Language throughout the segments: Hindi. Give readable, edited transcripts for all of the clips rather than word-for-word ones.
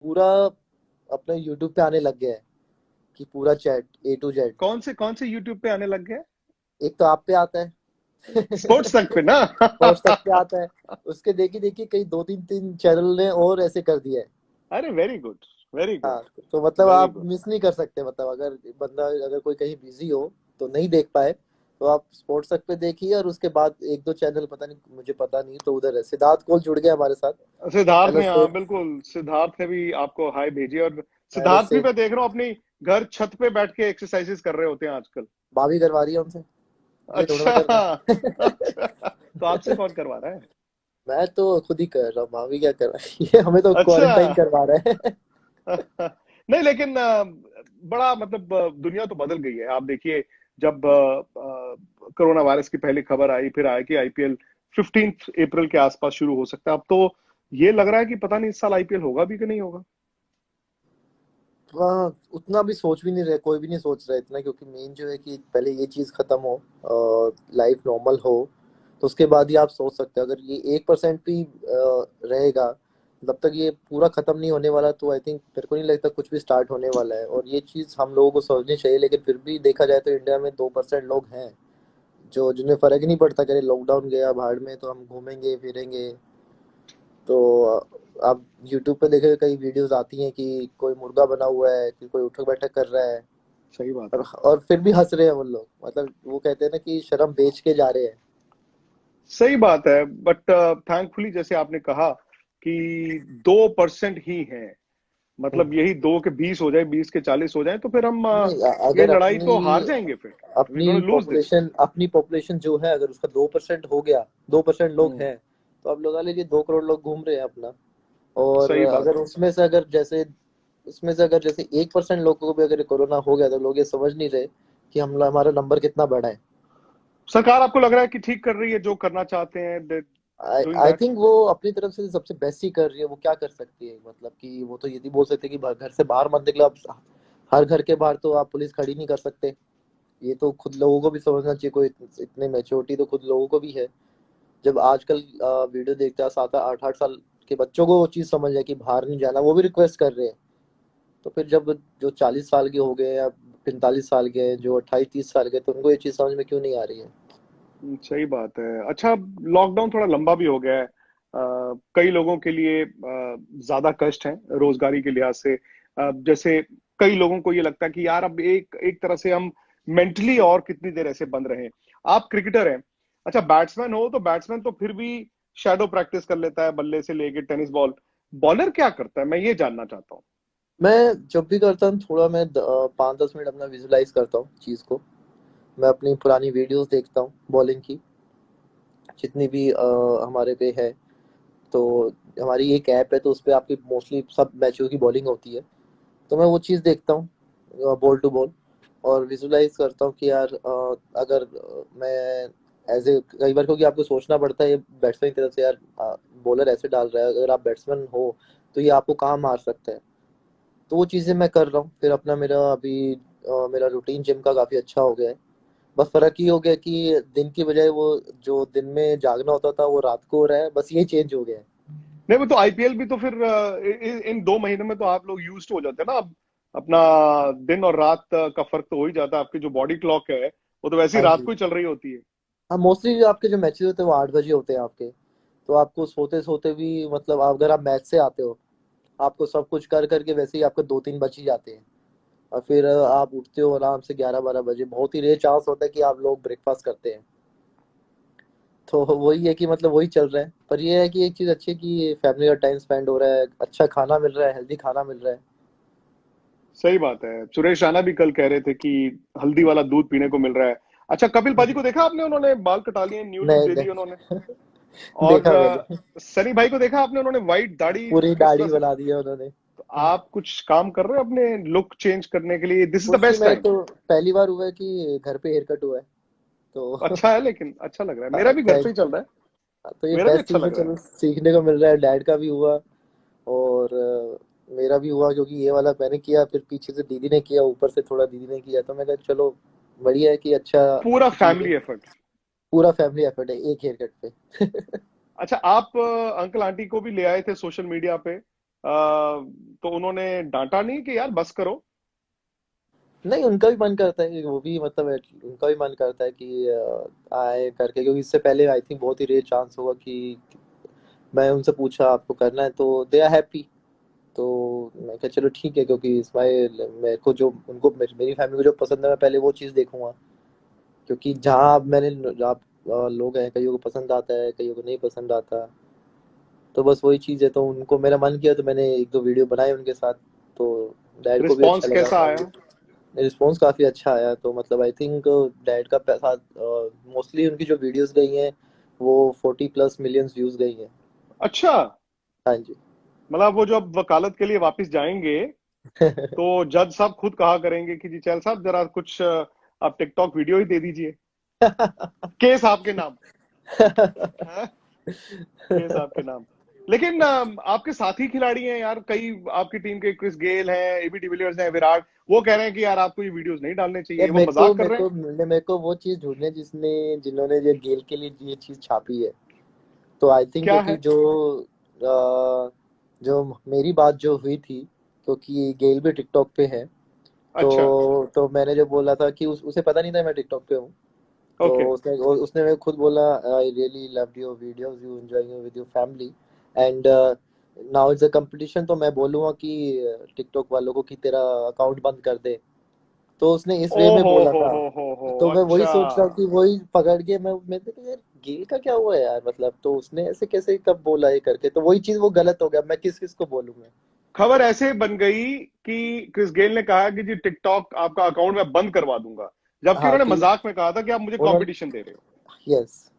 पूरा अपने यूट्यूब पे आने लग गया है कि पूरा चैट A to Z। कौन से यूट्यूब पे आने लग गए? एक तो आप पे आता है। स्पोर्ट्स तक पे ना? स्पोर्ट्स तक पे आता है। उसके देखी देखी कई दो तीन तीन चैनल ने और ऐसे कर दिया है। अरे वेरी गुड, वेरी गुड, हाँ, तो मतलब वेरी आप गुड। मिस नहीं कर सकते। मतलब अगर बंदा, अगर कोई कहीं बिजी हो तो नहीं देख पाए, तो आप स्पोर्ट्स तक पे देखिए। और उसके बाद एक दो चैनल, पता नहीं, मुझे पता नहीं, तो उधर है सिद्धार्थ कौल जुड़ गया हमारे साथ। सिद्धार्थ पहले ने, से हाँ बिल्कुल, सिद्धार्थ ने भी आपको हाय भेजी। और पहले सिद्धार्थ भी से मैं देख रहा हूँ अपनी घर छत पे बैठ के एक्सरसाइजेस कर रहे होते हैं आजकल। भाभी करवा रही है उनसे, ये थोड़ा ना अच्छा। करना है। अच्छा, तो आपसे कौन करवा रहा है? मैं तो खुद ही कर रहा हूँ, भाभी क्या कर रहा है। ये हमें तो अच्छा। क्वारंटाइन करवा रहा है। नहीं लेकिन बड़ा मतलब दुनिया तो बदल गई है। आप देखिए, जब कोरोना वायरस की पहली खबर आई, फिर आया कि आईपीएल 15 अप्रैल के आसपास शुरू हो सकता है। अब तो ये लग रहा है कि पता नहीं इस साल आईपीएल होगा भी कि नहीं होगा। वहाँ उतना भी सोच भी नहीं रहे, कोई भी नहीं सोच रहा है इतना, क्योंकि मेन जो है कि पहले ये चीज खत्म हो, लाइफ नॉर्मल हो, तो उसके बाद ही आप सोच सकते हैं। अगर ये 1% भी रहेगा, जब तक ये पूरा खत्म नहीं होने वाला, तो आई थिंक मेरे को नहीं लगता कुछ भी स्टार्ट होने वाला है। और ये चीज हम लोगों को समझनी चाहिए। लेकिन फिर भी देखा जाए तो इंडिया में 2% लोग हैं जो, जिन्हें फर्क ही नहीं पड़ता। करे लॉकडाउन गया भाड़ में, तो हम घूमेंगे फिरेंगे। तो आप यूट्यूब पे देखे कई वीडियोस आती हैं कि कोई मुर्गा बना हुआ है, कि कोई उठक बैठक कर रहा है। सही बात है। और फिर भी हंस रहे हैं वो लोग। मतलब वो कहते हैं ना कि शर्म बेच के जा रहे हैं। सही बात है, बट थैंकफुली जैसे आपने कहा कि 2% ही है। हम्म। मतलब यही 2 के 20 हो जाए, 20 के 40 हो जाए, तो फिर हम नहीं, ये अगर लड़ाई अपनी तो हार जाएंगे। फिर वी अपनी गोना लूज दिस। अपनी पॉपुलेशन जो है, अगर उसका 2% हो गया, 2% लोग हम्म। हैं, तो आप लगा लीजिए 2 करोड़ लोग घूम रहे हैं अपना। और सही बात अगर है। उसमें से अगर जैसे 1% लोगों को भी अगर कोरोना हो गया, तो लोग ये समझ नहीं रहे कि हम हमारा नंबर कितना बड़ा है। सरकार आपको लग रहा है कि ठीक कर रही है, जो करना चाहते हैं I doing I that? Think वो अपनी तरफ से सबसे बेस्ट ही कर रही है। वो क्या कर सकती है, मतलब कि वो तो ये नहीं बोल सकते कि घर से बाहर मत निकलो। अब हर घर के बाहर तो आप पुलिस खड़ी नहीं कर सकते। ये तो खुद लोगों को भी समझना चाहिए। कोई इतने मैच्योरिटी तो खुद लोगों को भी है। जब आजकल वीडियो देखते हैं, 7 8 8 साल के बच्चों को वो चीज समझ है कि बाहर नहीं जाना, वो भी रिक्वेस्ट कर रहे हैं। तो फिर जब जो 40 साल के हो गए, या 45 साल के हैं, जो 28 30 साल के, तो उनको ये चीज समझ में क्यों नहीं आ रही है। सही बात है। अच्छा, लॉकडाउन थोड़ा लंबा भी हो गया है। कई लोगों के लिए ज्यादा कष्ट है रोजगारी के लिहाज से। जैसे कई लोगों को ये लगता है कि यार अब एक एक तरह से हम मेंटली और कितनी देर ऐसे बंद रहे। आप क्रिकेटर हैं, अच्छा बैट्समैन हो तो बैट्समैन तो फिर भी शैडो प्रैक्टिस कर लेता है, बल्ले से लेके टेनिस बॉल। बॉलर क्या करता है, मैं ये जानना चाहता हूँ। मैं जब भी करता हूँ थोड़ा, मैं 5 10 मिनट अपना विजुलाइज करता हूँ चीज को। मैं अपनी पुरानी वीडियोस देखता हूँ बॉलिंग की, जितनी भी हमारे पे है। तो हमारी एक ऐप है, तो उस पे आपकी मोस्टली सब मैचों की बॉलिंग होती है। तो मैं वो चीज़ देखता हूँ बॉल टू बॉल, और विजुलाइज करता हूँ कि यार अगर मैं एज ए, कई बार क्योंकि आपको सोचना पड़ता है बैट्समैन की तरफ से, यार बॉलर ऐसे डाल रहा है, अगर आप बैट्समैन हो तो ये आपको कहाँ मार सकता है। तो वो चीज़ें मैं कर रहा हूँ। फिर अपना मेरा अभी मेरा रूटीन जिम का काफ़ी अच्छा हो गया है। बस फर्क ये हो गया कि दिन की बजाय वो, जो दिन में जागना होता था वो रात को हो रहा है, बस ये चेंज हो गया है। नहीं वो तो आईपीएल भी तो फिर इन 2 महीनों में तो आप लोग यूज हो जाते हैं ना अब। अपना दिन और रात का फर्क तो हो ही जाता है। आपकी जो बॉडी क्लॉक है वो तो वैसे ही हाँ रात जी। को ही चल रही होती है। हाँ, मोस्टली आपके जो मैचेस होते हैं वो 8 बजे होते हैं आपके। तो आपको सोते सोते भी, मतलब अगर आप मैच से आते हो, आपको सब कुछ कर करके वैसे ही आपको 2 3 बज ही जाते हैं। और फिर आप उठते हो आराम से 11 12 बजे। बहुत ही रेयर चांस होता है कि आप लोग ब्रेकफास्ट करते हैं। तो वही है कि मतलब वही चल रहा है। पर ये है कि एक चीज़ अच्छी है कि फैमिली का टाइम स्पेंड हो रहा है, अच्छा खाना मिल रहा है, हेल्दी खाना मिल रहा है। सही बात है। सुरेश रैना भी कल कह रहे थे कि हल्दी वाला दूध पीने को मिल रहा है। अच्छा, कपिल पाजी को देखा आपने? उन्होंने बाल कटा लिए, न्यू लुक नहीं दे दी उन्होंने। नहीं। और देखा मैंने। सनी भाई को देखा आपने? उन्होंने व्हाइट दाढ़ी पूरी किस तरह दाढ़ी से। बना दी है उन्होंने। तो आप कुछ काम कर रहे हो अपने लुक चेंज करने के लिए? दिस इज द कुछ नहीं, बेस्ट मैं टाइम। तो पहली बार हुआ है कि घर पे हेयर कट हुआ है। तो अच्छा है, लेकिन अच्छा लग रहा है। मेरा भी घर अच्छा, पे ही चल रहा है। तो ये मेरा भी बेस्ट अच्छा चीज़ है। लग रहा है। चलो, सीखने को मिल रहा है। डैड का भी हुआ, और मेरा भी हुआ, क्योंकि ये वाला मैंने किया, फिर पीछे से दीदी ने किया, ऊपर से थोड़ा दीदी ने किया। तो मैं कहा चलो, बढ़िया है कि अच्छा, पूरा अच्छी चीज़ है। Family effort. पूरा फैमिली एफर्ट है एक हेयर कट पे। अच्छा, आप अंकल आंटी को भी ले आए थे सोशल मीडिया पे। तो उन्होंने डांटा नहीं कि यार बस करो? नहीं, उनका भी मन करता है कि वो भी मतलब उनका भी मन करता है कि आए करके, क्योंकि इससे पहले आई थिंक बहुत ही रेयर चांस होगा कि मैं उनसे पूछा आपको करना है तो दे आर हैप्पी। तो मैं कहा चलो ठीक है, क्योंकि इस्माइल मेरे को जो उनको मेरी फैमिली को जो पसंद है मैं पहले वो चीज़ देखूंगा। क्योंकि जहाँ अब मैंने जहाँ लोग हैं, कईयों को पसंद आता है, कईयों को नहीं पसंद आता। तो बस वही चीज़ है, तो उनको मेरा मन किया तो मैंने एक दो वीडियो बनाए उनके साथ। तो डैड को भी अच्छा रिस्पॉन्स लगा। कैसा आया? रिस्पॉन्स काफ़ी अच्छा आया, तो मतलब आई थिंक डैड का पैसा मोस्टली उनकी जो वीडियोस गई हैं वो 40+ मिलियंस व्यूज गई हैं। अच्छा, हाँ जी। मतलब वो जो अब वकालत के लिए वापस जाएंगे तो जज साहब खुद कहा करेंगे कि जी चैल साहब जरा कुछ आप टिकटॉक वीडियो ही दे दीजिए, केस आपके नाम। हाँ? केस आपके नाम। लेकिन आपके साथी खिलाड़ी हैं यार, कई आपकी टीम के, क्रिस गेल हैं, एबी डिविलियर्स हैं, विराट, वो कह रहे हैं कि यार आपको ये वीडियोस नहीं डालने ये चाहिए, वो मजाक कर रहे हैं। मेरे को वो चीज ढूंढनी है जिन्होंने ये गेल के लिए ये चीज छापी है। तो आई थिंक क्या क्योंकि है? जो मेरी बात जो हुई थी, क्योंकि गेल भी टिकटॉक पे है। अच्छा। तो मैंने जो बोला था कि उसे पता नहीं था मैं टिकटॉक पे हूँ। तो ओके। उसने मेरे को खुद बोला, I really loved your videos, you enjoying with your family and now it's a competition. तो मैं बोलूँगा कि टिकटॉक वालों को कि तेरा अकाउंट बंद कर दे। तो उसने इस ओ वे में बोला था। हो, तो मैं वही अच्छा। सोच रहा हूँ कि वही पकड़ के मैं देखा यार गेल का क्या हुआ यार, मतलब तो उसने ऐसे कैसे कब बोला ये करके, तो वही चीज वो गलत हो गया, मैं किस किस को बोलूंगा। खबर ऐसे बन गई कि क्रिस गेल ने कहा कि जी टिकटॉक आपका अकाउंट मैं बंद करवा दूंगा, जबकि हाँ उन्होंने कि मजाक में कहा था कि आप मुझे उन्होंने, कंपटीशन दे रहे हो। यस।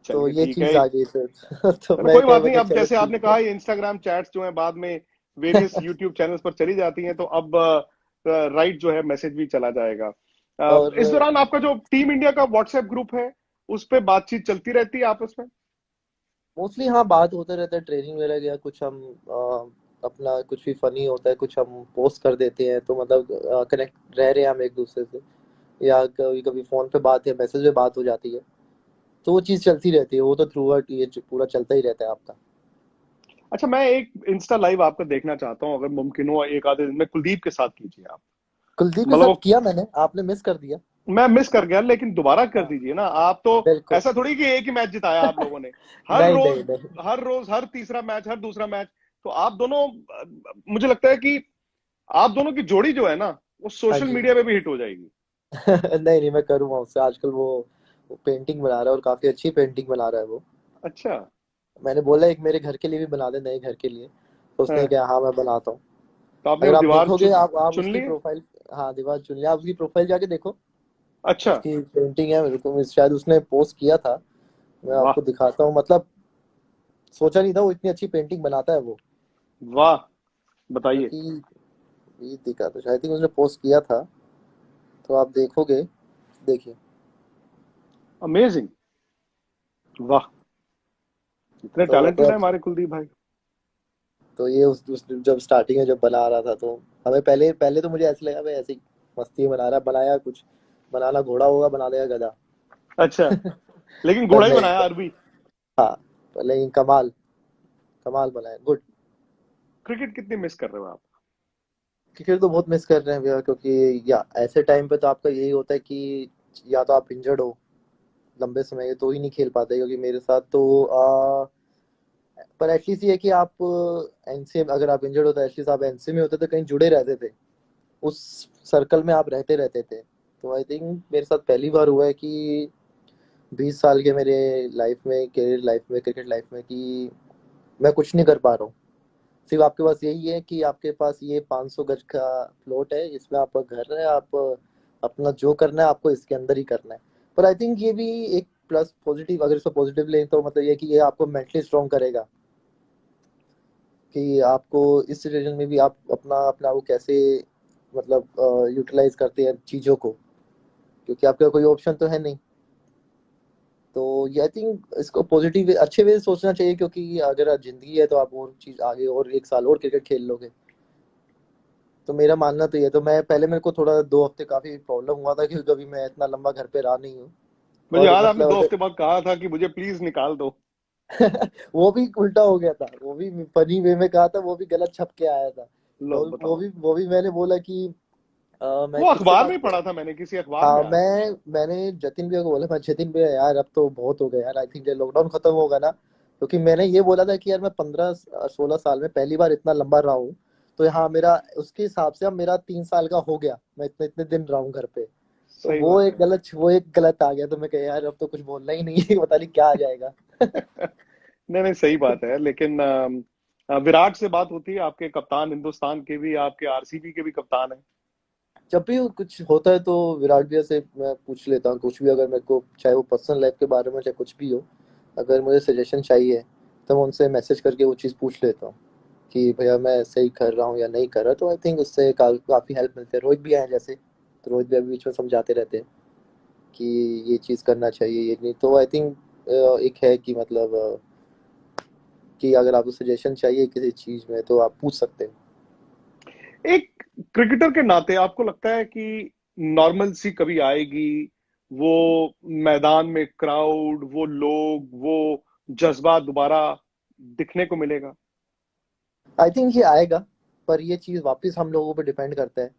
तो चलिए ये ठीक है। चीज आ गई फिर। तो चलो मैं कोई कह बात नहीं, बता अब चलो जैसे आपने ठीक है। कहा ये इंस्टाग्राम चैट्स जो है बाद में वेरियस यूट्यूब चैनल्स पर चली जाती हैं, तो अब राइट जो है मैसेज भी चला जाएगा। इस और दौरान आपका जो टीम इंडिया का व्हाट्सएप ग्रुप है उस पे बातचीत चलती रहती है आपस में? मोस्टली हाँ बात होता रहता है, ट्रेनिंग वगैरह गया कुछ हम अपना कुछ भी फनी होता है कुछ हम पोस्ट कर देते हैं, तो मतलब कनेक्ट रह रहे हैं हम एक दूसरे से, या कभी कभी फोन पे बात या मैसेज पे बात हो जाती है। तो वो चीज़ चलती रहती है, वो तो थ्रू आउट ये पूरा चलता ही रहता है आपका। अच्छा, मैं एक इंस्टा लाइव आपका देखना चाहता हूँ, अगर मुमकिन हो एक आधे दिन में, कुलदीप के साथ कीजिए आप। कुलदीप के मतलब साथ वो, किया मैंने, आपने मिस कर दिया। मैं मिस कर गया लेकिन दोबारा कर हाँ दीजिए ना आप तो। बिल्कुल। ऐसा थोड़ी कि एक ही मैच जिताया आप लोगों ने, हर नहीं रोज, नहीं नहीं। हर रोज हर तीसरा मैच, हर दूसरा मैच। तो आप दोनों, मुझे लगता है कि आप दोनों की जोड़ी जो है ना, वो हाँ सोशल जी। मीडिया पे भी हिट हो जाएगी। नहीं नहीं, मैं करूँगा उससे, आजकल वो पेंटिंग बना रहा है और काफी अच्छी पेंटिंग बना रहा है वो। अच्छा। मैंने बोला एक मेरे घर के लिए भी बना दे, नए घर के लिए। तो उसने हाँ, कहा हाँ मैं बनाता हूँ। तो आपने अगर वो आप दीवार देखोगे, आप चुन उसकी ली है? प्रोफाइल, हाँ दीवार चुन लिया, आप उसकी प्रोफाइल जाके देखो। अच्छा। उसकी पेंटिंग है, मेरे को शायद उसने पोस्ट किया था। मैं वाह। आपको दिखाता हूँ, मतलब सोचा नहीं था वो इतनी अच्छी पेंटिंग बनाता है वो। वाह, बताइए। क्योंकि ये दिखा था शायद ही उसने पोस्ट किया था। तो आप देखोगे, देखिए। अमेजिंग। वाह, इतने तो टैलेंटेड है मतलब हमारे कुलदीप भाई। तो ये उस जब स्टार्टिंग में जब बना रहा था तो हमें पहले पहले तो मुझे ऐसे लगा भाई ऐसे ही मस्ती में बना रहा, बनाया कुछ, बनाना घोड़ा होगा बना देगा गधा। अच्छा, लेकिन पर घोड़ा ही नहीं, बनाया अरबी। हाँ पर लेकिन कमाल, कमाल बनाया, गुड। क्रिकेट कितनी मिस कर रहे हो आप? क्रिकेट तो बहुत मिस कर रहे हैं भैया, क्योंकि या ऐसे टाइम पे तो आपका यही होता है कि या तो आप इंजर्ड हो लंबे समय तो ही नहीं खेल पाते, क्योंकि मेरे साथ तो पर एटलीस्ट ये है कि आप एनसीए, अगर आप इंजर्ड होते एटलीस्ट आप एनसीए में होते तो कहीं जुड़े रहते थे, उस सर्कल में आप रहते रहते थे। तो आई थिंक मेरे साथ पहली बार हुआ है कि 20 साल के मेरे लाइफ में, करियर लाइफ में, क्रिकेट लाइफ में, कि मैं कुछ नहीं कर पा रहा हूँ। सिर्फ आपके पास यही है कि आपके पास ये 500 गज का प्लॉट है, इसमें आपका घर है, आप अपना जो करना है आपको इसके अंदर ही करना है। पर आई थिंक ये भी एक प्लस पॉजिटिव, अगर इसको पॉजिटिव लें तो मतलब ये कि ये आपको मेंटली स्ट्रॉन्ग करेगा, कि आपको इस सिचुएशन में भी आप अपना अपना वो कैसे मतलब यूटिलाइज करते हैं चीज़ों को, क्योंकि आपका कोई ऑप्शन तो है नहीं। तो ये आई थिंक इसको पॉजिटिव अच्छे वे से सोचना चाहिए, क्योंकि अगर जिंदगी है तो आप और चीज आगे और एक साल और क्रिकेट खेल लोगे। तो मेरा मानना तो ये, तो मैं पहले मेरे को थोड़ा 2 हफ्ते काफी प्रॉब्लम हुआ था, क्योंकि कभी मैं इतना लंबा घर पे रहा नहीं हूँ। मुझे और याद है आपने मतलब दो अगर हफ्ते बाद कहा था कि मुझे प्लीज निकाल दो। वो भी उल्टा हो गया था, वो भी फनी वे में कहा था, वो भी गलत छप के आया था। लो वो बताओ। भी वो भी मैंने बोला कि मैं वो किससे अखबार बात में कर। पढ़ा था मैंने, किसी अखबार में हाँ, आया था। मैंने जतिन भैया को बोला, मैं जतिन भैया यार अब तो बहुत हो गया यार, आई थिंक लॉकडाउन खत्म होगा ना, क्योंकि मैंने ये बोला था कि यार मैं 15-16 साल में पहली बार इतना लंबा रहा हूँ। तो यहाँ मेरा उसके हिसाब से अब मेरा 3 साल का हो गया, मैं इतने इतने दिन रहा हूँ घर पे। तो सही बात है। वो एक गलत आ गया, तो मैं कहा यार अब तो कुछ बोलना ही नहीं है, पता नहीं क्या आ जाएगा। नहीं नहीं, सही बात है, लेकिन विराट से बात होती है, आपके कप्तान हिंदुस्तान के भी, आपके आरसीबी के भी कप्तान है। जब भी कुछ होता है तो विराट भैया से मैं पूछ लेता हूँ कुछ भी, अगर मेरे को चाहे वो पर्सनल लाइफ के बारे में चाहे कुछ भी हो, अगर मुझे सजेशन चाहिए तो मैं उनसे मैसेज करके वो चीज़ पूछ लेता हूँ कि भैया मैं सही कर रहा हूँ या नहीं कर रहा। तो आई थिंक उससे काफ़ी हेल्प मिलती है। रोहित भी हैं जैसे, तो रोहित भैया भी बीच में समझाते रहते हैं कि ये चीज़ करना चाहिए, ये नहीं। तो आई थिंक एक है कि मतलब कि अगर आपको सजेशन चाहिए किसी चीज़ में तो आप पूछ सकते हैं। एक क्रिकेटर के नाते आपको लगता है कि नॉर्मल सी कभी आएगी, वो मैदान में क्राउड, वो लोग, वो जज्बा दोबारा दिखने को मिलेगा? आई थिंक ये आएगा, पर ये चीज़ वापस हम लोगों पर डिपेंड करता है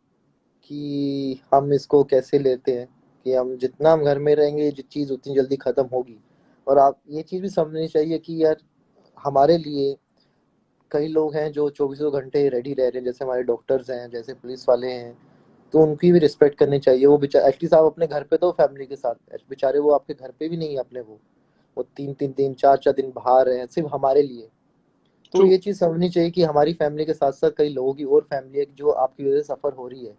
कि हम इसको कैसे लेते हैं। कि हम जितना हम घर में रहेंगे ये चीज़ उतनी जल्दी ख़त्म होगी। और आप ये चीज़ भी समझनी चाहिए कि यार हमारे लिए कई लोग हैं जो चौबीसों घंटे रेडी रह रहे हैं, जैसे हमारे डॉक्टर्स हैं, जैसे पुलिस वाले हैं। तो उनकी भी रिस्पेक्ट करनी चाहिए। वो बेचारे एटलीस्ट आप अपने घर पे तो फैमिली के साथ, बेचारे वो आपके घर पे भी नहीं है अपने, वो 3-3 दिन 4-4 दिन बाहर हैं सिर्फ हमारे लिए। तो ट्रू। ये चीज़ समझनी चाहिए कि हमारी फैमिली के साथ साथ कई लोगों की और फैमिली है जो आपकी वजह से सफ़र हो रही है।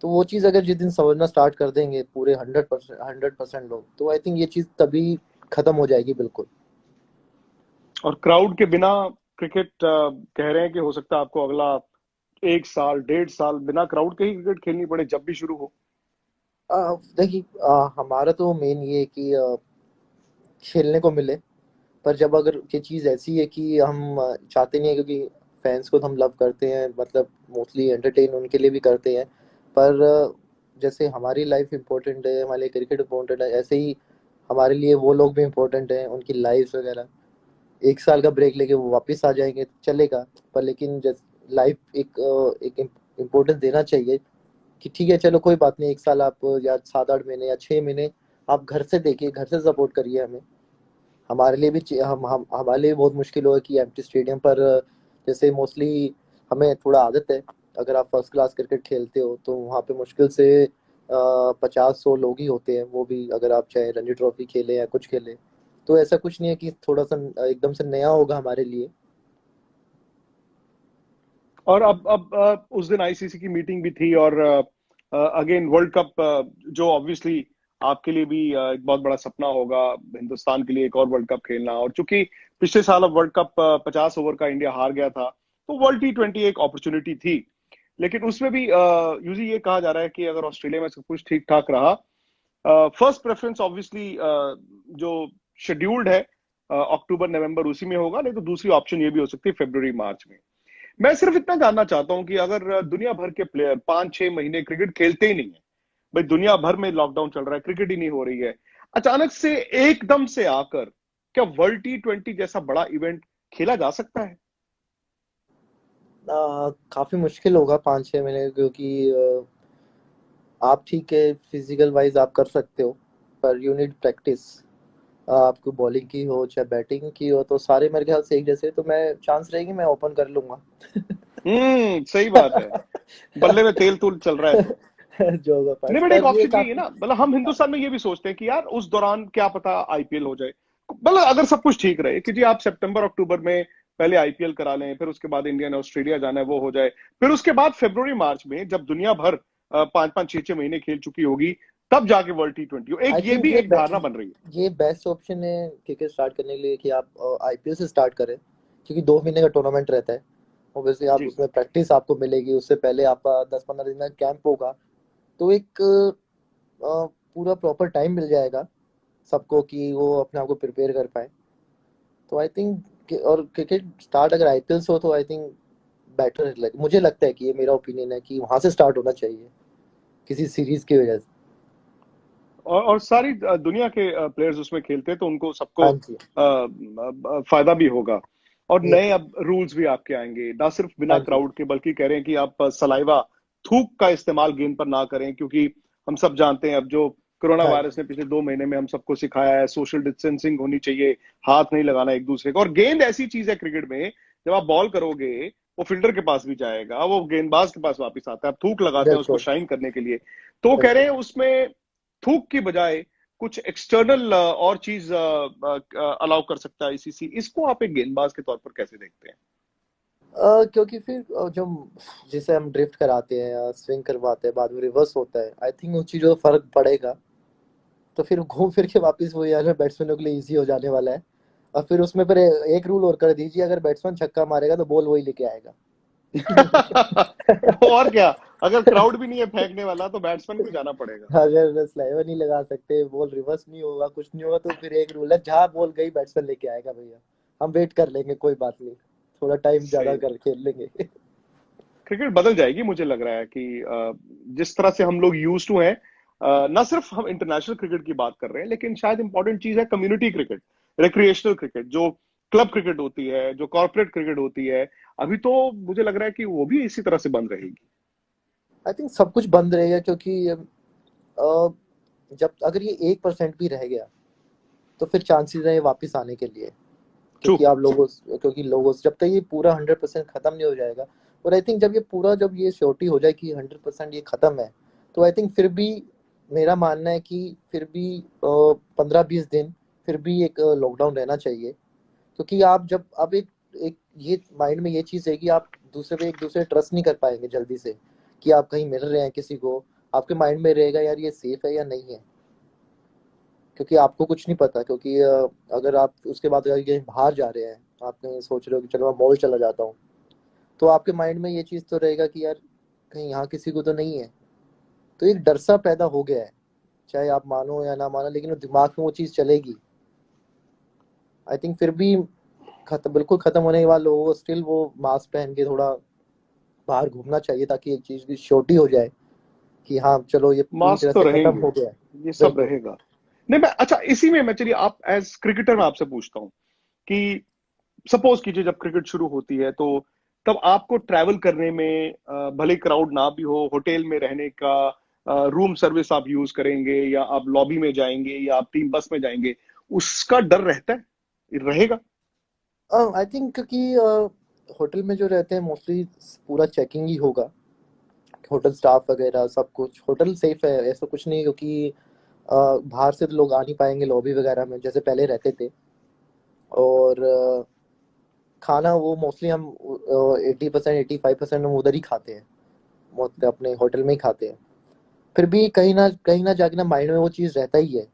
तो वो चीज़ अगर जिस दिन समझना स्टार्ट कर देंगे पूरे 100% लोग, तो आई थिंक ये चीज़ तभी खत्म हो जाएगी बिल्कुल। और क्राउड के बिना क्रिकेट, कह रहे हैं कि हो सकता है आपको अगला 1 साल 1.5 साल बिना क्राउड के ही क्रिकेट खेलनी पड़े जब भी शुरू हो। देखिए हमारा तो मेन ये है कि खेलने को मिले। पर जब अगर ये चीज़ ऐसी है कि हम चाहते नहीं है, क्योंकि फैंस को तो हम लव करते हैं, मतलब मोस्टली एंटरटेन उनके लिए भी करते हैं। पर जैसे हमारी लाइफ इम्पोर्टेंट है, हमारे लिए क्रिकेट इम्पोर्टेंट है, ऐसे ही हमारे लिए वो लोग भी इम्पोर्टेंट हैं, उनकी लाइफ वगैरह। 1 साल का ब्रेक लेके वो वापस आ जाएंगे तो चलेगा। पर लेकिन जैसे लाइफ एक इम्पोर्टेंस देना चाहिए कि ठीक है चलो कोई बात नहीं, 1 साल आप या 7-8 महीने या 6 महीने आप घर से देखिए, घर से सपोर्ट करिए हमें। हमारे लिए भी हम हमारे लिए भी बहुत मुश्किल होगा कि एम्प्टी स्टेडियम पर जैसे मोस्टली हमें थोड़ा आदत है, अगर आप फर्स्ट क्लास क्रिकेट खेलते हो तो वहाँ पे मुश्किल से 50-100 लोग ही होते हैं, वो भी अगर आप चाहे रणजी ट्रॉफी खेले या कुछ खेले। तो ऐसा कुछ नहीं है कि थोड़ा सा एकदम से नया होगा हमारे लिए। और अब उस दिन आईसीसी की मीटिंग भी थी, और अगेन वर्ल्ड कप, जो ऑब्वियसली आपके लिए भी एक बहुत बड़ा सपना होगा, हिंदुस्तान के लिए एक और वर्ल्ड कप खेलना। और चूंकि पिछले साल अब वर्ल्ड कप 50 ओवर का इंडिया हार गया था, तो वर्ल्ड T20 एक अपॉर्चुनिटी थी। लेकिन उसमें भी यूजी ये कहा जा रहा है कि अगर ऑस्ट्रेलिया में सब कुछ ठीक ठाक रहा, फर्स्ट प्रेफरेंस ऑब्वियसली जो शेड्यूल्ड है अक्टूबर नवंबर उसी में होगा, नहीं तो दूसरी ऑप्शन ये भी हो सकती है फरवरी मार्च में। मैं सिर्फ इतना जानना चाहता हूं कि अगर दुनिया भर के प्लेयर 5-6 महीने क्रिकेट खेलते ही नहीं है, भाई दुनिया भर में लॉकडाउन चल रहा है, क्रिकेट ही नहीं हो रही है, अचानक से एकदम से आकर क्या वर्ल्ड T20 जैसा बड़ा इवेंट खेला जा सकता है? काफी मुश्किल होगा 5-6 महीने, क्योंकि आप ठीक है फिजिकल वाइज आप कर सकते हो, पर यू नीड प्रैक्टिस। आपको बॉलिंग की हो चाहे बैटिंग की हो तो सारे मेरे ख्याल से एक जैसे, तो मैं चांस रहेगी मैं ओपन कर लूंगा। सही बात है। बल्ले में तेल तूल चल रहा है तो। जो होगा नहीं, पास, बट एक पर ये ऑप्शन यही है काफी। ना, मतलब हम हिंदुस्तान में ये भी सोचते हैं कि यार उस दौरान क्या पता आईपीएल हो जाए, मतलब अगर सब कुछ ठीक रहे कि जी आप सितंबर अक्टूबर में पहले आईपीएल करा लें, फिर उसके बाद इंडिया ने ऑस्ट्रेलिया जाना है वो हो जाए, फिर उसके बाद फरवरी मार्च में जब दुनिया भर 5-5 6-6 महीने खेल चुकी होगी, तब जाके वर्ल्ड T20 हो, एक आई ये थिंक भी एक धारणा बन रही है। ये बेस्ट ऑप्शन है क्रिकेट स्टार्ट करने के लिए कि आप आईपीएल से स्टार्ट करें, क्योंकि 2 महीने का टूर्नामेंट रहता है। ऑब्वियसली आप जी। उसमें प्रैक्टिस आपको मिलेगी, उससे पहले आपका 10-15 दिन का कैंप होगा। तो एक पूरा प्रॉपर टाइम मिल जाएगा सबको कि वो अपने आप को प्रिपेयर कर पाए। तो आई थिंक, और क्रिकेट स्टार्ट अगर आईपीएल से हो तो आई थिंक बेटर मुझे लगता है कि ये मेरा ओपिनियन है कि वहां से स्टार्ट होना चाहिए किसी सीरीज की वजह से। और सारी दुनिया के प्लेयर्स उसमें खेलते हैं, तो उनको सबको हाँ जी। फायदा भी होगा। और नए यस। अब रूल्स भी आपके आएंगे, ना सिर्फ बिना हाँ जी। क्राउड के, बल्कि कह रहे हैं कि आप सलाइवा, थूक का इस्तेमाल गेंद पर ना करें, क्योंकि हम सब जानते हैं अब जो कोरोना हाँ वायरस जी। ने पिछले 2 महीने में हम सबको सिखाया है, सोशल डिस्टेंसिंग होनी चाहिए, हाथ नहीं लगाना एक दूसरे को। और गेंद ऐसी चीज है क्रिकेट में, जब आप बॉल करोगे वो फील्डर के पास भी जाएगा, वो गेंदबाज के पास वापस आता है, आप थूक लगाते हैं उसको बिल्कुल। शाइन करने के लिए। तो कह रहे बिल्कुल। हैं उसमें थूक की बजाय कुछ एक्सटर्नल और चीज अलाउ कर सकता है आईसीसी। इसको आप एक गेंदबाज के तौर पर कैसे देखते हैं? क्योंकि फिर जो जिसे हम ड्रिफ्ट कराते हैं या स्विंग करवाते हैं बाद में रिवर्स होता है, आई थिंक उस चीज़ों का फर्क पड़ेगा। तो फिर घूम फिर के वापस वो यार बैट्समैनों के लिए इजी हो जाने वाला है। और फिर उसमें फिर एक रूल और कर दीजिए, अगर बैट्समैन छक्का मारेगा तो बॉल वही लेके आएगा। और क्या, अगर क्राउड भी नहीं है फेंकने वाला तो बैट्समैन को जाना पड़ेगा। अगर स्लाइवर नहीं लगा सकते, बॉल रिवर्स नहीं होगा, कुछ नहीं होगा, तो फिर एक रूल है, जहाँ बॉल गई बैट्समैन लेके आएगा भैया। हम वेट कर लेंगे, कोई बात नहीं, थोड़ा टाइम ज्यादा सही। कर खेल लेंगे। क्रिकेट बदल जाएगी, मुझे लग रहा है कि जिस तरह से हम लोग यूज टू हैं, ना सिर्फ हम इंटरनेशनल क्रिकेट की बात कर रहे हैं, लेकिन शायद इंपॉर्टेंट चीज है कम्युनिटी क्रिकेट, रिक्रिएशनल क्रिकेट, जो क्लब क्रिकेट होती है, जो कॉर्पोरेट क्रिकेट होती है। अभी तो मुझे लग रहा है कि वो भी इसी तरह से बंद रहेगी। आई थिंक सब कुछ बंद रहेगा, क्योंकि जब अगर ये 1% भी रह गया तो फिर चांसेस है वापस आने के लिए। ट्रू। क्योंकि आप लोगों क्योंकि लोगों जब तक ये पूरा 100% खत्म नहीं हो जाएगा, और आई थिंक जब ये पूरा जब ये श्योरिटी हो जाए कि 100% ये खत्म है, तो आई थिंक फिर भी मेरा मानना है कि फिर भी 15-20 दिन फिर भी एक लॉकडाउन रहना चाहिए। क्योंकि आप जब अब एक ये माइंड में ये चीज़ है कि आप दूसरे पे एक दूसरे ट्रस्ट नहीं कर पाएंगे जल्दी से, कि आप कहीं मिल रहे हैं किसी को, आपके माइंड में रहेगा यार ये सेफ है या नहीं है। क्योंकि आपको कुछ नहीं पता, क्योंकि अगर आप उसके बाद अगर कहीं बाहर जा रहे हैं, आप कहीं सोच रहे हो कि चलो मैं मॉल चला जाता हूँ, तो आपके माइंड में ये चीज़ तो रहेगा कि यार कहीं यहाँ किसी को तो नहीं है। तो एक डर सा पैदा हो गया है, चाहे आप मानो या ना मानो, लेकिन वो दिमाग में वो चीज़ चलेगी। आई थिंक फिर भी खत्म, बिल्कुल खत्म होने के बाद लोगों को स्टिल वो मास्क पहन के थोड़ा बाहर घूमना चाहिए, ताकि एक चीज़ की श्योरिटी हो जाए कि हाँ चलो ये पूरी मास्क तरह तो से खत्म रहेंगे, हो गया है। ये सब बिल्कुल। रहेगा। नहीं मैं, अच्छा इसी में मैं, चलिए आप एज क्रिकेटर मैं आपसे पूछता हूँ कि सपोज कीजिए जब क्रिकेट शुरू होती है, तो तब आपको ट्रैवल करने में भले क्राउड ना भी हो, होटल में रहने का रूम सर्विस आप यूज करेंगे, या आप लॉबी में जाएंगे, या आप टीम बस में जाएंगे, उसका डर रहता है, रहेगा? आई थिंक कि होटल में जो रहते हैं मोस्टली पूरा चेकिंग ही होगा, होटल स्टाफ वगैरह सब कुछ। होटल सेफ है, ऐसा कुछ नहीं, क्योंकि बाहर से तो लोग आ नहीं पाएंगे लॉबी वगैरह में जैसे पहले रहते थे। और खाना वो मोस्टली हम 80% 85% हम उधर ही खाते हैं, अपने होटल में ही खाते हैं। फिर भी कहीं ना जाके ना माइंड में वो चीज़ रहता ही है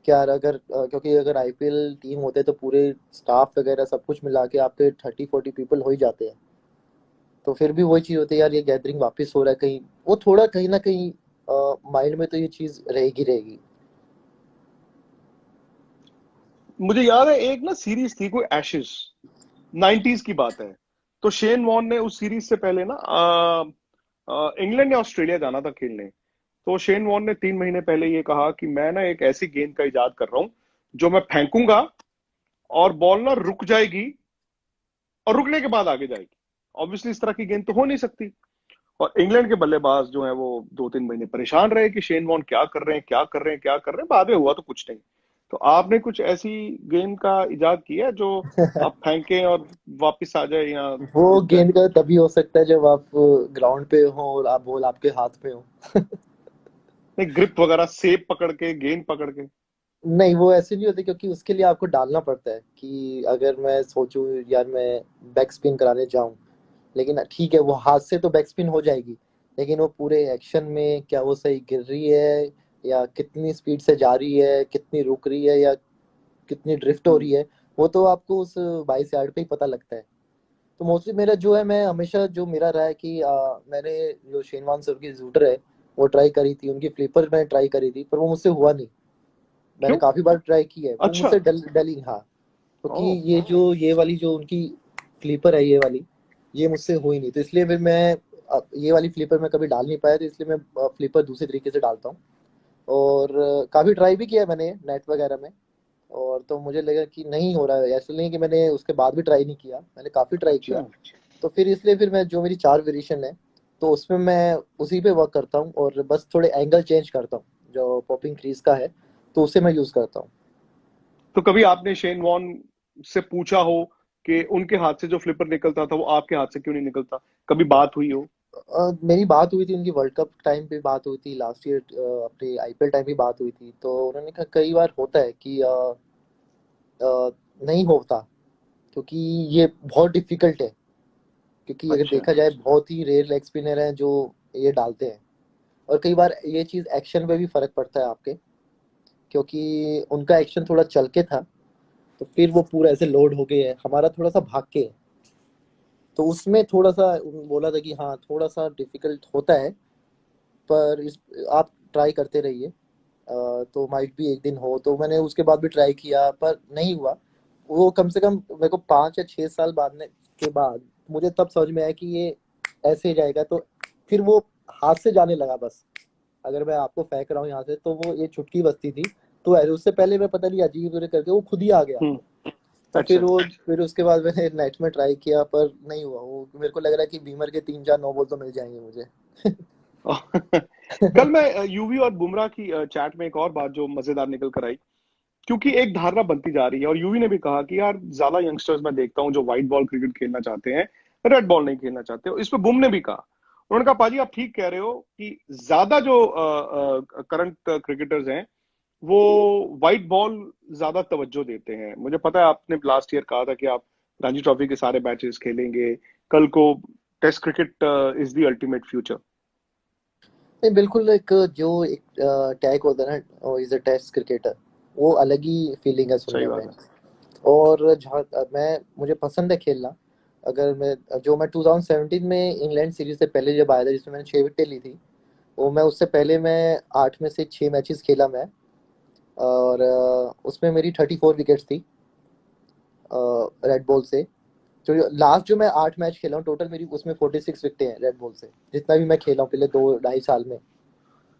कि यार अगर क्योंकि अगर आईपीएल टीम होते तो पूरे स्टाफ वगैरह सब कुछ मिला के आपके 30-40 पीपल हो ही जाते हैं। तो फिर भी वही चीज़ होती है यार, ये गैदरिंग वापस हो रहा है कहीं, वो थोड़ा कहीं ना कहीं माइंड में तो ये चीज़ रहेगी रहेगी। मुझे याद है एक ना सीरीज थी कोई, एशेज, 90s की बात है। तो शेन वॉर्न ने उस सीरीज से पहले ना इंग्लैंड या ऑस्ट्रेलिया जाना था खेलने। तो शेन वॉर्न ने 3 महीने पहले ये कहा कि मैं ना एक ऐसी गेंद का इजाद कर रहा हूं जो मैं फेंकूंगा और बॉल ना रुक जाएगी, और रुकने के बाद आगे जाएगी। ऑब्वियसली इस तरह की गेंद तो हो नहीं सकती। और इंग्लैंड के बल्लेबाज जो है वो 2-3 महीने परेशान रहे कि शेन वॉर्न क्या कर रहे हैं, क्या कर रहे हैं, क्या कर रहे हैं। बाद में हुआ तो कुछ नहीं। तो आपने कुछ ऐसी गेंद का इजाद किया है जो आप फेंकें और वापस आ जाए या वो रुक जाए? गेंद का तभी हो सकता है जब आप ग्राउंड पे हो और आप बॉल आपके हाथ में हो। नहीं, ग्रिप वगैरह, सेब पकड़ के, गेंद पकड़ के। नहीं वो ऐसे नहीं होते, क्योंकि उसके लिए आपको डालना पड़ता है कि अगर मैं सोचूं यार मैं बैक स्पिन कराने जाऊं, लेकिन ठीक है वो हाथ से तो बैक स्पिन हो जाएगी, लेकिन वो पूरे एक्शन में क्या वो सही गिर रही है, या कितनी स्पीड से जा रही है, कितनी रुक रही है, या कितनी ड्रिफ्ट हो हम्म। रही है, वो तो आपको उस 22 यार्ड पे ही पता लगता है। तो मोस्टली मेरा जो है, मैं हमेशा जो मेरा रहा है कि मैंने जो शेनवान सर की जूटर है वो ट्राई करी थी, उनकी फ्लिपर मैंने ट्राई करी थी, पर वो मुझसे हुआ नहीं। मैंने क्यों? काफी बार ट्राई की है, वो अच्छा। मुझसे डली हाँ। क्योंकि ओ। ये वाली जो उनकी फ्लिपर है ये वाली, ये मुझसे हुई नहीं, तो इसलिए फिर मैं ये वाली फ्लिपर में कभी डाल नहीं पाया, तो इसलिए मैं फ्लिपर दूसरे तरीके से डालता हूँ। और काफ़ी ट्राई भी किया मैंने नेट वगैरह में। और तो मुझे लगा कि नहीं हो रहा है, ऐसा नहीं कि मैंने उसके बाद भी ट्राई नहीं किया, मैंने काफ़ी ट्राई किया। अच्छा। तो फिर इसलिए फिर मैं जो मेरी 4 वेरिएशन है, तो उसमें मैं उसी पे वर्क करता हूँ और बस थोड़े एंगल चेंज करता हूँ जो पॉपिंग क्रीज का है, तो उसे मैं यूज़ करता हूँ। तो कभी आपने शेन वॉन से पूछा हो कि उनके हाथ से जो फ्लिपर निकलता था वो आपके हाथ से क्यों नहीं निकलता? कभी बात हुई हो? मेरी बात हुई थी उनकी वर्ल्ड कप टाइम पे, बात हुई थी लास्ट ईयर, अपने आईपीएल टाइम भी बात हुई थी, तो उन्होंने कहा कई बार होता है कि नहीं होता, क्योंकि ये बहुत डिफिकल्ट है। क्योंकि अगर अच्छा। देखा जाए बहुत ही रेयर लेग स्पिनर हैं जो ये डालते हैं। और कई बार ये चीज़ एक्शन पे भी फर्क पड़ता है आपके, क्योंकि उनका एक्शन थोड़ा चल के था, तो फिर वो पूरा ऐसे लोड हो गया है, हमारा थोड़ा सा भाग के है। तो उसमें थोड़ा सा बोला था कि हाँ थोड़ा सा डिफिकल्ट होता है, पर इस आप ट्राई करते रहिए, तो माइट भी एक दिन हो। तो मैंने उसके बाद भी ट्राई किया पर नहीं हुआ। वो कम से कम मेरे को 5 या 6 साल बाद के बाद मुझे तब समझ में आया कि ये ऐसे ही जाएगा, तो फिर वो हाथ से जाने लगा बस। अगर मैं आपको फेंक रहा हूँ यहाँ से, तो वो ये छुटकी बजती थी, तो ऐसे उससे पहले मैं पता नहीं अजीब तरह करके वो खुद ही आ गया। हम्म। तो अच्छा। फिर उसके बाद मैंने नेट में ट्राई किया पर नहीं हुआ वो। मेरे को लग रहा है कि बीमर के 3-4 नो बॉल तो मिल जाएंगे मुझे। कल मैं यूवी और बुमराह की चैट में एक और बात जो मजेदार निकल कर आई, क्योंकि एक धारणा बनती जा रही है और यूवी ने भी कहा कि यार ज्यादा यंगस्टर्स मैं देखता हूँ जो व्हाइट बॉल क्रिकेट खेलना चाहते हैं, रेड बॉल नहीं खेलना चाहते। इस पे बुम ने भी कहा, उन्होंने कहा पाजी आप ठीक कह रहे हो कि ज्यादा जो करंट क्रिकेटर्स हैं वो व्हाइट बॉल ज्यादा तवज्जो देते हैं। मुझे पता है आपने लास्ट ईयर कहा था कि आप रणजी ट्रॉफी के सारे मैचेस खेलेंगे कल को, test cricket is the ultimate future. नहीं बिल्कुल, एक जो एक टैग होता है ना, इज अ टेस्ट क्रिकेटर, वो अलग ही फीलिंग है सही सुनने में। बात है। और जहाँ मैं मुझे पसंद है खेलना। अगर मैं 2017 में इंग्लैंड सीरीज से पहले जब आया था, जिसमें मैंने 6 विकेटें ली थी, वो मैं उससे पहले मैं 8 में से 6 मैचेस खेला मैं। और उसमें मेरी 34 विकेट्स थी रेड बॉल से। जो लास्ट जो मैं 8 मैच खेला हूँ टोटल, मेरी उसमें 46 विकेटें हैं रेड बॉल से, जितना भी मैं खेला हूँ पिछले 2-2.5 साल में।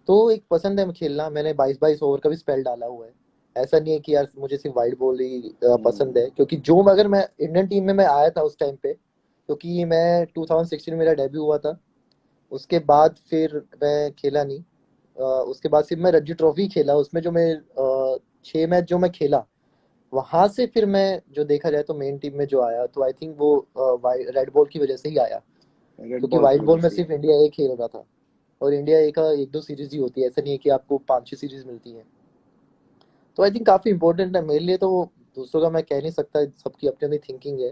तो एक पसंद है खेलना, मैंने 22-22 ओवर का भी स्पेल डाला हुआ है। ऐसा नहीं है कि यार मुझे सिर्फ वाइड बॉल ही पसंद है, क्योंकि जो अगर मैं इंडियन टीम में मैं आया था उस टाइम पे, क्योंकि मैं 2016 में मेरा डेब्यू हुआ था। उसके बाद फिर मैं खेला नहीं। उसके बाद सिर्फ मैं रणजी ट्रॉफी खेला, उसमें जो मैं 6 मैच जो मैं खेला, वहां से फिर मैं जो देखा जाए तो मेन टीम में जो आया, तो आई थिंक वो रेड बॉल की वजह से ही आया। रेड क्योंकि बॉल की व्हाइट वजह बॉल में से ही सिर्फ है। इंडिया एक खेल रहा था, और इंडिया एक का 1-2 सीरीज ही होती है, ऐसा नहीं है कि आपको 5-6 सीरीज मिलती है। तो आई थिंक काफी इंपॉर्टेंट है मेरे लिए तो। दूसरों का मैं कह नहीं सकता, सबकी अपनी अपनी थिंकिंग है।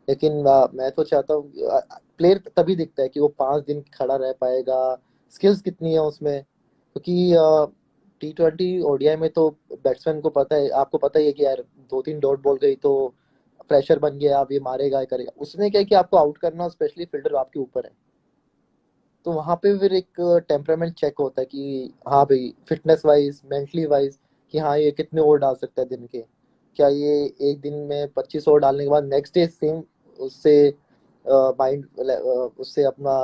लेकिन मैं तो चाहता हूँ प्लेयर तभी दिखता है कि वो 5 दिन खड़ा रह पाएगा, स्किल्स कितनी है उसमें। क्योंकि T20 ओडीआई में तो बैट्समैन को पता है, आपको पता ही है कि यार 2-3 डॉट बॉल गई तो प्रेशर बन गया, अब ये मारेगा ये करेगा। उसमें क्या है कि आपको आउट करना, स्पेशली फील्डर आपके ऊपर है। तो वहां पे फिर एक टेम्परामेंट चेक होता है कि हाँ भाई, फिटनेस वाइज, मेंटली वाइज, कि हाँ ये कितने ओवर डाल सकता है दिन के। क्या ये एक दिन में 25 ओवर डालने के बाद नेक्स्ट डे सेम उससे माइंड उससे अपना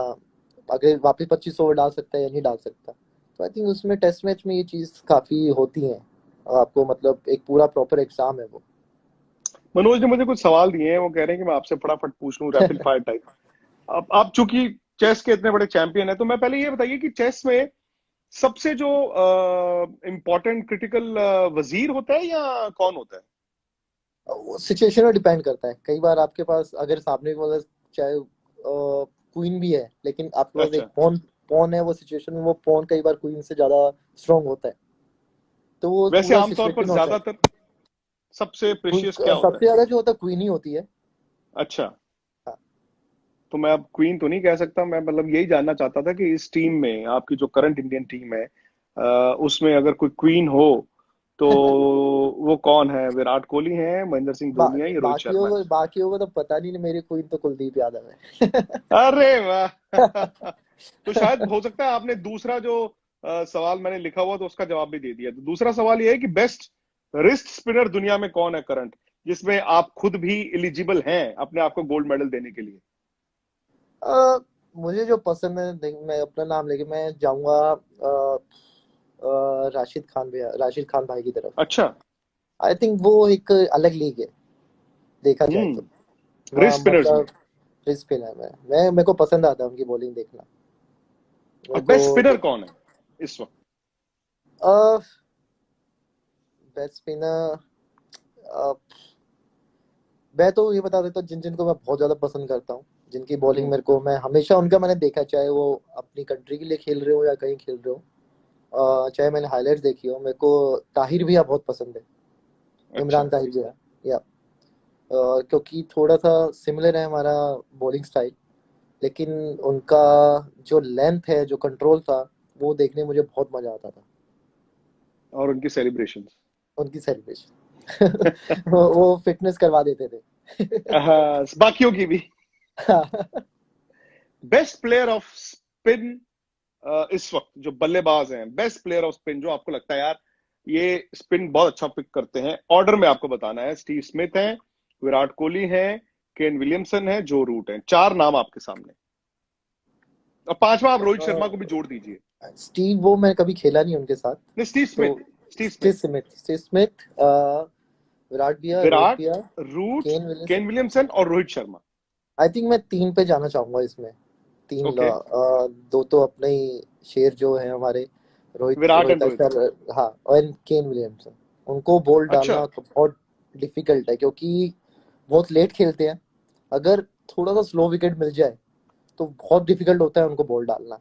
अगर वापस 25 ओवर डाल सकता है या नहीं डाल सकता। तो आई थिंक उसमें टेस्ट मैच में ये चीज़ काफ़ी होती है। आपको मतलब एक पूरा प्रॉपर एग्जाम है वो। मनोज ने मुझे कुछ सवाल दिए हैं, वो कह रहे हैं कि मैं आपसे फटाफट पूछ लूं, रैपिड फायर टाइप। अब आप चूंकि चेस के इतने बड़े चैंपियन हैं, तो मैं पहले ये बताइए कि चेस में सबसे जो इम्पोर्टेंट क्रिटिकल वजीर होता है या कौन होता है? वो सिचुएशन में डिपेंड करता है। कई बार आपके पास अगर सामने वाला चाहे क्वीन भी है, लेकिन आपके पास एक अच्छा। पॉन पॉन है, वो सिचुएशन में वो पॉन कई बार क्वीन से ज्यादा स्ट्रांग होता है। तो वो वैसे पूरा आमतौर पर सिचुएशन होता है। ज्यादातर सबसे प्रेशियस क्या होता सबसे है? ज्यादा जो होता है क्वीन ही होती है। अच्छा। हाँ। तो मैं अब क्वीन तो नहीं कह सकता, मैं मतलब यही जानना चाहता था कि इस टीम में आपकी जो करंट इंडियन टीम है, उसमें अगर कोई क्वीन हो तो वो कौन है? विराट कोहली है, महेंद्र सिंह धोनी है, या रोहित शर्मा है? बाकियों को तो पता नहीं, मेरी क्वीन तो कुलदीप यादव है। अरे वाह! तो शायद हो सकता है आपने दूसरा जो सवाल मैंने लिखा हुआ तो उसका जवाब भी दे दिया। तो दूसरा सवाल ये है कि बेस्ट रिस्ट स्पिनर दुनिया में कौन है करंट, जिसमें आप खुद भी एलिजिबल हैं अपने आप को गोल्ड मेडल देने के लिए? अ, मुझे जो पसंद है, मैं अपना नाम लेके मैं जाऊंगा। राशिद खान भैया, राशिद खान भाई की तरफ। अच्छा। आई थिंक वो एक अलग लीग है देखा जाए तो। रिस्ट स्पिनर्स में। मतलब रिस्ट स्पिनर में मैं मेरे को पसंद आता है उनकी बॉलिंग देखना। मेरे और को बेस्ट स्पिनर कौन है इस वक्त? बेस्ट स्पिनर, मैं तो ये बता देता हूँ जिन जिनको मैं बहुत ज्यादा पसंद करता हूँ, जिनकी बॉलिंग हम्म। मेरे को, मैं हमेशा उनका मैंने देखा, चाहे वो अपनी कंट्री के लिए खेल रहे हो या कहीं खेल रहे हो, चाहे मैंने हाईलाइट्स देखी हो, मेरे को ताहिर भैया बहुत पसंद है। अच्छा। इमरान ताहिर भैया, या क्योंकि थोड़ा सा सिमिलर है हमारा बॉलिंग स्टाइल, लेकिन उनका जो लेंथ है, जो कंट्रोल था, वो देखने में मुझे बहुत मजा आता था। और उनकी सेलिब्रेशन। उनकी सेलिब्रेशन वो फिटनेस करवा देते थे। हाँ, बाकियों की भी। बेस्ट प्लेयर ऑफ स्पिन इस वक्त जो बल्लेबाज हैं, बेस्ट प्लेयर ऑफ स्पिन जो आपको लगता है यार ये स्पिन बहुत अच्छा पिक करते हैं, ऑर्डर में आपको बताना है। स्टीव स्मिथ है, विराट कोहली है, केन विलियमसन है, जो रूट है। चार नाम आपके सामने, और पांचवा आप रोहित शर्मा को भी जोड़ दीजिए। स्टीव, वो मैं कभी खेला नहीं उनके साथ। नहीं, स्टीव तो Smith. Steve Steve Smith. Smith, Steve Smith, Virat भैया, रोहित विराट, भैया, Root, Ken Williamson. Ken Williamson और रोहित शर्मा। आई थिंक मैं तीन पे जाना चाहूंगा इसमें। तीन ओके। दो तो अपने ही शेर जो है हमारे, रोहित विराट एंड रोहित रोहित। सर, हाँ, और केन विलियमसन। उनको बोल्ड अच्छा। डालना तो बहुत डिफिकल्ट है, क्योंकि बहुत लेट खेलते हैं। अगर थोड़ा सा स्लो विकेट मिल जाए तो बहुत डिफिकल्ट होता है उनको बॉल डालना,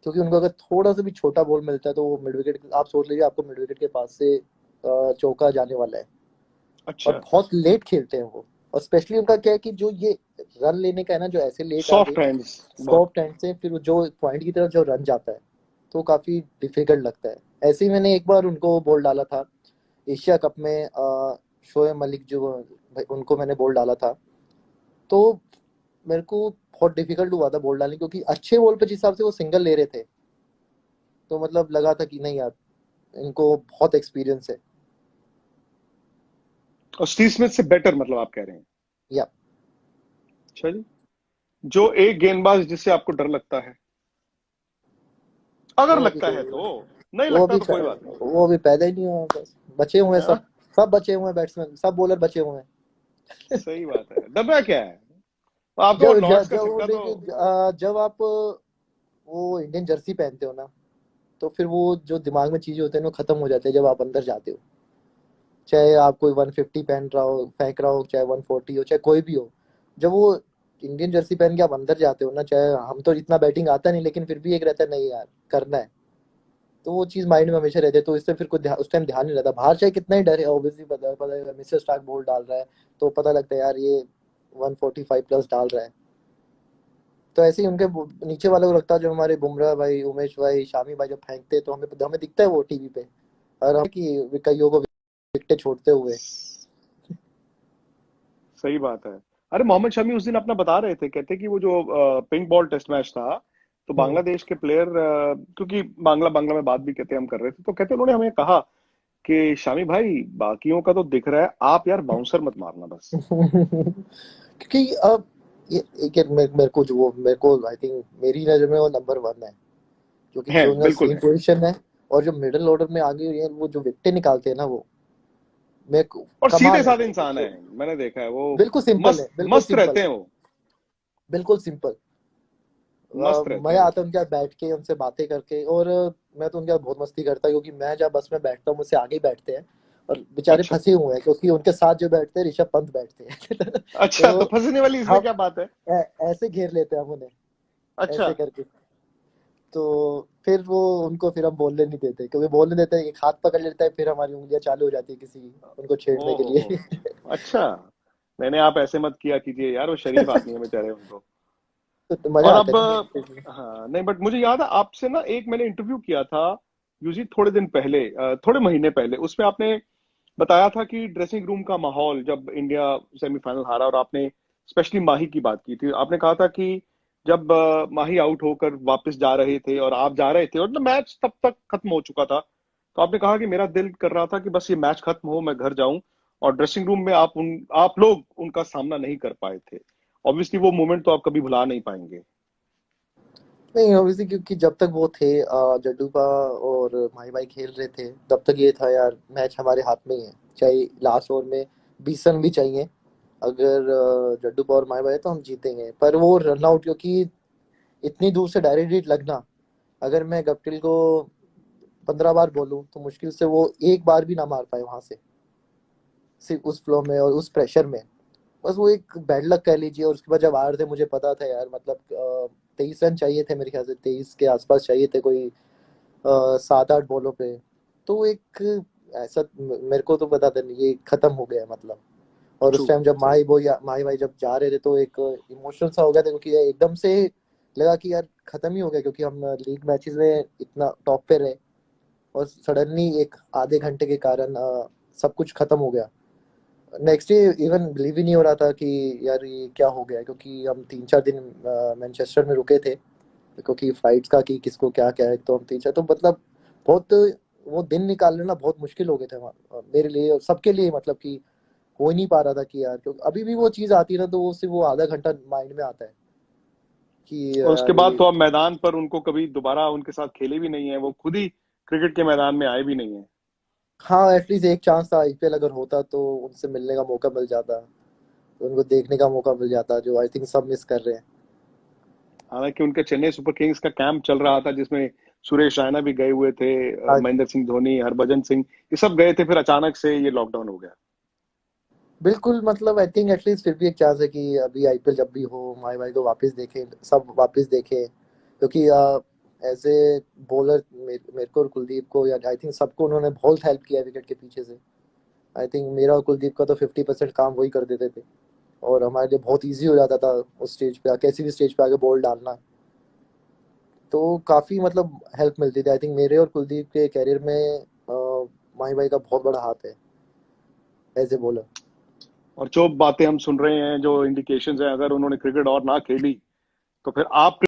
क्योंकि उनको अगर थोड़ा सा भी छोटा बॉल मिलता है तो वो मिड विकेट, आप सोच लीजिए आपको मिड विकेट के पास से चौका जाने वाला है। और अच्छा। बहुत लेट खेलते हैं वो। और स्पेशली उनका क्या है कि जो ये रन लेने का है ना, जो ऐसे लेट आगे सॉफ्ट हैंड्स बहुत। सॉफ्ट एंड से फिर जो पॉइंट की तरफ जो रन जाता है, तो काफी डिफिकल्ट लगता है। ऐसे ही मैंने एक बार उनको बॉल डाला था एशिया कप में, शोएब मलिक जो, उनको मैंने बॉल डाला था। तो मेरे को बहुत डिफिकल्ट हुआ था बॉल डालने, क्योंकि अच्छे बॉल पे जिस हिसाब से वो सिंगल ले रहे थे, तो मतलब लगा था कि नहीं यार, इनको बहुत एक्सपीरियंस है। और स्टीव स्मिथ से बेटर मतलब आप कह रहे हैं? या अच्छा जी। जो एक गेंदबाज जिससे आपको डर लगता है, अगर वो अभी लगता है तो, नहीं वो लगता अभी तो कोई बात नहीं। वो अभी पैदा ही नहीं हुआ, बस बचे हुए हैं सब। हाँ, सब बचे हुए हैं बैट्समैन, सब बॉलर बचे हुए हैं। सही बात है, डरना क्या है। आपको वो जब लॉर्ड्स का जब वो छक्का तो। देखिए, जब आप वो इंडियन जर्सी पहनते हो ना, तो फिर वो जो दिमाग में चीजें होते हैं वो खत्म हो जाते हैं जब आप अंदर जाते हो। चाहे आप कोई 150 पहन रहा हो, फेंक रहा हो, चाहे 140 हो, चाहे कोई भी हो, जब वो इंडियन जर्सी पहन के आप अंदर जाते हो ना, चाहे हम तो इतना बैटिंग आता नहीं, लेकिन फिर भी एक रहता है, नहीं यार करना है। तो वो चीज माइंड में हमेशा रहती है, तो इससे फिर कोई उस टाइम ध्यान नहीं रहता, बाहर चाहे कितना ही डर है, ऑब्वियसली पता है मिस्टर स्टार्क बॉल डाल रहा है, तो पता लगता है यार ये 145 प्लस डाल रहा है। तो ऐसे ही उनके नीचे वालों को लगता है, जो हमारे बुमराह भाई, उमेश भाई, शामी भाई जब फेंकते हैं, तो हमें हमें दिखता है वो टीवी पे, और हम कि कईयों को विकेट छोड़ते हुए। सही बात है। अरे मोहम्मद शमी उस दिन अपना बता रहे थे, कहते कि वो जो पिंक बॉल टेस्ट मैच था, तो हम्म। बांग्लादेश के प्लेयर, क्योंकि बांग्ला बांग्ला में बात भी कहते हम कर रहे थे, तो कहते उन्होंने हमें कहा कि शामी भाई बाकियों का तो दिख रहा है, आप यार बाउंसर मत मारना बस। क्योंकि अब ये मेरे को जो, मेरे को आई थिंक मेरी नजर में वो नंबर वन है, क्योंकि है, जो उनका बिल्कुल सेम है। पोजीशन है, और जो मिडिल ऑर्डर में आगे है, वो जो विकेटें निकालते हैं ना, वो मेरे को और सीधे कमाल है साधे वो इंसान है, जो, मैंने देखा है वो। बिल्कुल सिंपल है, मस्त बिल्कुल मस्त सिंपल, रहते हैं वो। बिल्कुल सिंपल। मस्त रहते हैं मजा वो। आता है उनके साथ बैठ के, उनसे बातें करके। और मैं तो उनके साथ बहुत मस्ती करता हूँ, क्योंकि मैं जब बस में बैठता हूँ, मुझसे आगे ही बैठते हैं, और बेचारे अच्छा। फंसे हुए हैं, क्योंकि उनके साथ जो बैठते हैं ऋषभ पंत बैठते हैं। अच्छा, तो तो फंसने वाली इसमें हम क्या बात है? ऐसे घेर लेते हैं हम उन्हें, अच्छा। ऐसे करके। तो फिर वो उनको फिर हम बोलने नहीं देते, क्योंकि बोलने देते हैं एक हाथ पकड़ लेता है, फिर हमारी उंगलियां चालू हो जाती है किसी उनको छेड़ने ओ के हो। लिए। अच्छा। नहीं नहीं, आप ऐसे मत किया कीजिए यार, वो शरीफ आदमी है बेचारे, उनको। तो मजा और आता अब, है ना। हाँ नहीं, बट मुझे याद है आपसे ना एक मैंने इंटरव्यू किया था यूजी थोड़े दिन पहले, थोड़े महीने पहले, उसमें आपने बताया था कि ड्रेसिंग रूम का माहौल जब इंडिया सेमीफाइनल हारा, और आपने स्पेशली माही की बात की थी, आपने कहा था कि जब माही आउट होकर वापस जा रहे थे और आप जा रहे थे और ना मैच तब तक खत्म हो चुका था, तो आपने कहा कि मेरा दिल कर रहा था कि बस ये मैच खत्म हो, मैं घर जाऊं। और ड्रेसिंग रूम में आप लोग उनका सामना नहीं कर पाए थे। ऑब्वियसली वो मोमेंट तो आप कभी भुला नहीं पाएंगे। नहीं ऑब्वियसली, क्योंकि जब तक वो थे जड्डूपा और माही भाई खेल रहे थे, तब तक ये था यार मैच हमारे हाथ में ही है, चाहे लास्ट ओवर में 20 रन भी चाहिए। अगर जड्डूपा और माही भाई तो हम जीतेंगे, पर वो रन आउट, क्योंकि इतनी दूर से डायरेक्ट हिट लगना, अगर मैं गप्टिल को 15 बार बोलूं तो मुश्किल से वो एक बार भी ना मार पाए वहां से, सिर्फ उस फ्लो में और उस प्रेशर में। बस वो एक बैड लक कह लीजिए। और उसके बाद जब आ रहे थे, मुझे पता था यार, मतलब 23 रन चाहिए थे, मेरे ख्याल से 23 के आसपास चाहिए थे, कोई 7-8 बॉलों पे। तो एक ऐसा मेरे को तो पता था नहीं, ये खत्म हो गया मतलब। और ट्रू। उस टाइम जब माही भाई जब जा रहे थे, तो एक इमोशनल सा हो गया था, क्योंकि ये एकदम से लगा कि यार खत्म ही हो गया, क्योंकि हम लीग मैचेस में इतना टॉप पे रहे, और सडनली एक आधे घंटे के कारण सब कुछ खत्म हो गया। नेक्स्ट डे इवन बिलीव ही नहीं हो रहा था कि यार ये क्या हो गया, क्योंकि हम 3-4 दिन मैनचेस्टर में रुके थे, क्योंकि फ्लाइट्स का कि किसको क्या क्या है, तो हम 3-4 तो मतलब बहुत, वो दिन निकालना ना बहुत मुश्किल हो गए थे मेरे लिए और सबके लिए, मतलब कि हो ही नहीं पा रहा था कि यार, क्योंकि अभी भी वो चीज आती है ना, तो वो सिर्फ वो आधा घंटा माइंड में आता है कि और उसके यार बाद तो ये। अब मैदान पर उनको कभी दोबारा उनके साथ खेले भी नहीं है, वो खुद ही क्रिकेट के मैदान में आए भी नहीं है। हाँ, एटलीस्ट एक चांस था आईपीएल अगर होता, तो उनसे मिलने का मौका मिल जाता, तो उनको देखने का मौका मिल जाता, जो आई थिंक सब मिस कर रहे हैं। हालांकि उनके चेन्नई सुपर किंग्स का कैंप चल रहा था, जिसमें सुरेश रैना भी गए हुए थे, हाँ, महेंद्र सिंह धोनी, हरभजन सिंह, ये सब गए थे, फिर अचानक से ये लॉकडाउन हो गया। बिल्कुल, मतलब आई थिंक एटलीस्ट फिर भी एक चांस है कि अभी आईपीएल जब भी हो, माई भाई को वापस देखें, सब वापस देखें, क्योंकि एज ए बॉलर मेरे को और कुलदीप को, या आई थिंक सबको उन्होंने बहुत हेल्प किया विकेट के पीछे से। आई थिंक मेरा और कुलदीप का तो 50% काम वही कर देते थे, और हमारे लिए बहुत इजी हो जाता था उस स्टेज पे, कैसी भी स्टेज पे आके बॉल डालना। तो काफी मतलब हेल्प मिलती थी। आई थिंक मेरे और कुलदीप के कैरियर में माही भाई का बहुत बड़ा हाथ है एज ए बॉलर। और जो बातें हम सुन रहे हैं, जो इंडिकेशंस हैं, अगर उन्होंने क्रिकेट और ना खेली तो फिर आप